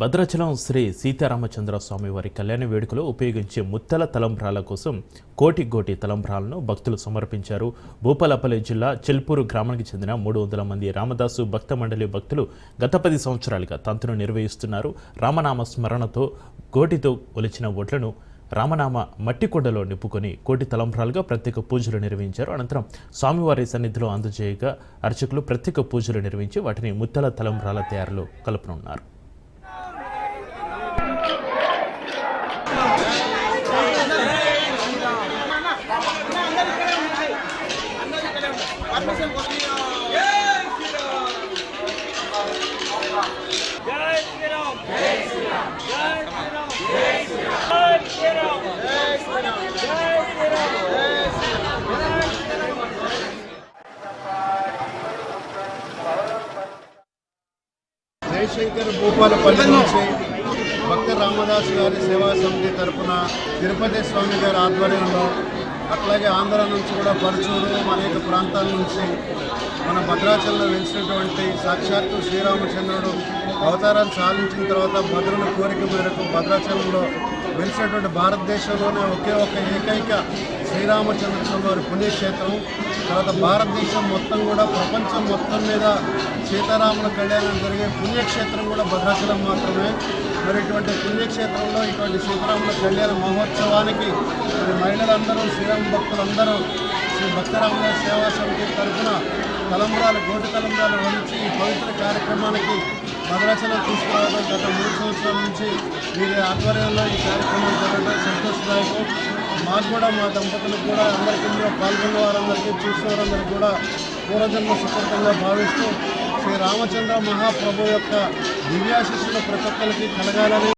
భద్రాచలం శ్రీ సీతారామచంద్ర స్వామి వారి కళ్యాణ వేడుకలో ఉపయోగించే ముత్తెల తలంబ్రాల కోసం కోటి తలంబ్రాలను భక్తులు సమర్పించారు. భూపాలపల్లి జిల్లా చెల్పూరు గ్రామానికి చెందిన 300 మంది రామదాసు భక్త మండలి భక్తులు గత 10 సంవత్సరాలుగా తంతును నిర్వహిస్తున్నారు. రామనామ స్మరణతో కోటితో ఒలిచిన ఒట్లను రామనామ మట్టి కొండలో నింపుకొని కోటి తలంబ్రాలుగా ప్రత్యేక పూజలు నిర్వహించారు. అనంతరం స్వామివారి సన్నిధిలో అందజేయగా అర్చకులు ప్రత్యేక పూజలు నిర్వహించి వాటిని ముత్తెల తలంబ్రాల తయారులో కలుపనున్నారు. జయశంకర్ భూపాలపల్లి నుంచి భక్త రామదాసు గారి సేవా సమితి తరఫున తిరుపతి స్వామి గారి ఆధ్వర్యంలో, అట్లాగే ఆంధ్ర నుంచి కూడా పరచూరు అనేక ప్రాంతాల నుంచి మన భద్రాచలంలో వెలిసినటువంటి సాక్షాత్తు శ్రీరామచంద్రుడు అవతారాలు సాధించిన తర్వాత భద్రుల కోరిక మేరకు భద్రాచలంలో వెలిసినటువంటి భారతదేశంలోనే ఒకే ఒక ఏకైక శ్రీరామచంద్ర స్వామి వారి పుణ్యక్షేత్రం. తర్వాత భారతదేశం మొత్తం కూడా ప్రపంచం మొత్తం మీద సీతారాముల కళ్యాణం జరిగే పుణ్యక్షేత్రం కూడా భద్రాచలం మాత్రమే. మరి ఇటువంటి పుణ్యక్షేత్రంలో ఇటువంటి సీతారాముల కళ్యాణ మహోత్సవానికి మరి మహిళలందరూ, శ్రీరామ భక్తులందరూ శ్రీ భక్తరాముల సేవా సమితి తరఫున కోటి తలంబ్రాలు వహించి ఈ పవిత్ర కార్యక్రమానికి భద్రాచలం తీసుకురావడం గత 3 సంవత్సరాల నుంచి వీరి ఆధ్వర్యంలో ఈ కార్యక్రమం జరగడం సంతోషదాయకం. మాకు కూడా, మా దంపతులకు కూడా, అందరికీ పాల్గొన్న వారందరికీ, చూసిన వారందరికీ కూడా పూర్వజన్మ సుకృతంగా భావిస్తూ శ్రీ రామచంద్ర మహాప్రభు యొక్క దివ్యాశిస్సులు ప్రతి ఒక్కరికి కలగాలని